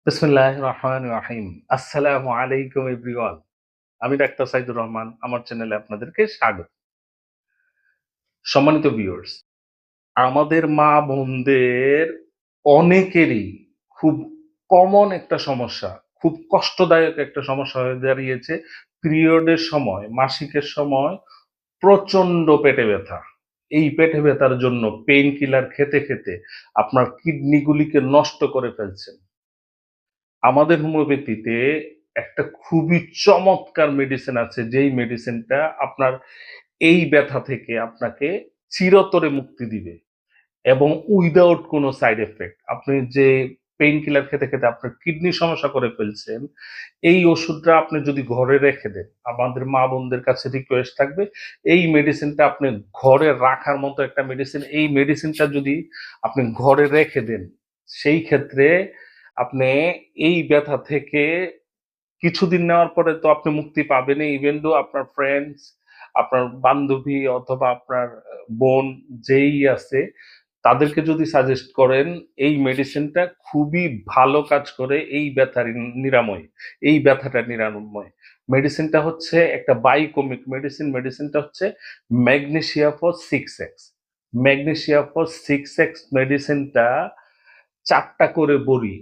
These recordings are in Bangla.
বিসমিল্লাহির রহমানির রহিম। আসসালামু আলাইকুম এভরিওয়ান। আমি ডাক্তার সাইদুর রহমান। আমার চ্যানেলে আপনাদেরকে স্বাগত। সম্মানিত ভিউয়ার্স, আমাদের মা-বোনদের অনেকেরই খুব কমন একটা সমস্যা, খুব কষ্টদায়ক একটা সমস্যা হয়ে দাঁড়িয়েছে পিরিয়ডের সময়, মাসিকের সময় প্রচন্ড পেটে ব্যথা। এই পেটে ব্যথার জন্য পেইন কিলার খেতে, খেতে আপনার কিডনিগুলিকে নষ্ট করে ফেলছেন। আমাদের হোমিওপ্যাথিতে একটা খুবই চমৎকার মেডিসিন আছে, যেই মেডিসিনটা আপনার এই ব্যথা থেকে আপনাকে চিরতরে মুক্তি দিবে এবং উইদাউট কোনো সাইড এফেক্ট। আপনি যে পেইন কিলার খেতে, খেতে আপনার কিডনির সমস্যা করে ফেলছেন, এই ওষুধটা আপনি যদি ঘরে রেখে দেন, আমাদের মা-বোনদের কাছে রিকোয়েস্ট থাকবে, এই মেডিসিনটা আপনি ঘরে রাখার মতো একটা মেডিসিন। এই মেডিসিনটা যদি আপনি ঘরে রেখে দেন, সেই ক্ষেত্রে আপনি এই ব্যথা থেকে কিছুদিন নেওয়ার পরে তো আপনি মুক্তি পাবেনই। ইভেন দো আপনার ফ্রেন্ডস, আপনার বান্ধবী অথবা আপনার বোন যেই আছে, তাদেরকে যদি সাজেস্ট করেন, এই মেডিসিনটা খুবই ভালো কাজ করে এই ব্যথার নিরাময়, এই ব্যথাটা নিরাময়। মেডিসিনটা হচ্ছে একটা বাইকমিক মেডিসিন। মেডিসিনটা হচ্ছে magnesia for 6x। Magnesia for 6x মেডিসিনটা 4টা করে বড়ি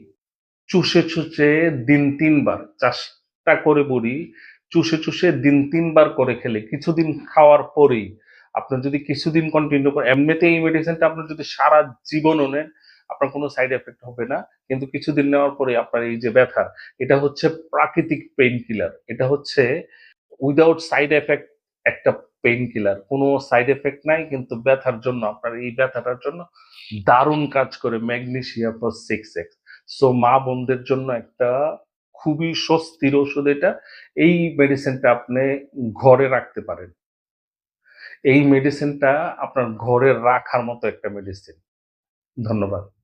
চুষে, চুষে দিন ৩ বার, ৪টা করে বড়ি চুষে, চুষে দিন ৩ বার করে খেলে কিছুদিন খাওয়ার পরেই আপনার যদি কিছুদিন কন্টিনিউ করেন, এমনিতেই এই মেডিসিনটা আপনার যদি সারা জীবনও নেন, আপনার কোনো সাইড এফেক্ট হবে না। কিন্তু কিছুদিন নেওয়ার পরে আপনার এই যে ব্যথা, এটা হচ্ছে প্রাকৃতিক পেইন কিলার। এটা হচ্ছে উইদাউট সাইড এফেক্ট একটা পেইন কিলার। কোনো সাইড এফেক্ট নাই, কিন্তু ব্যথার জন্য, আপনার এই ব্যথাটার জন্য দারুণ কাজ করে ম্যাগনেসিয়া ফর 6x। সো মা বোনদের জন্য একটা খুবই স্বস্তির ওষুধ এটা। এই মেডিসিনটা আপনি ঘরে রাখতে পারেন। এই মেডিসিনটা আপনার ঘরে রাখার মতো একটা মেডিসিন। ধন্যবাদ।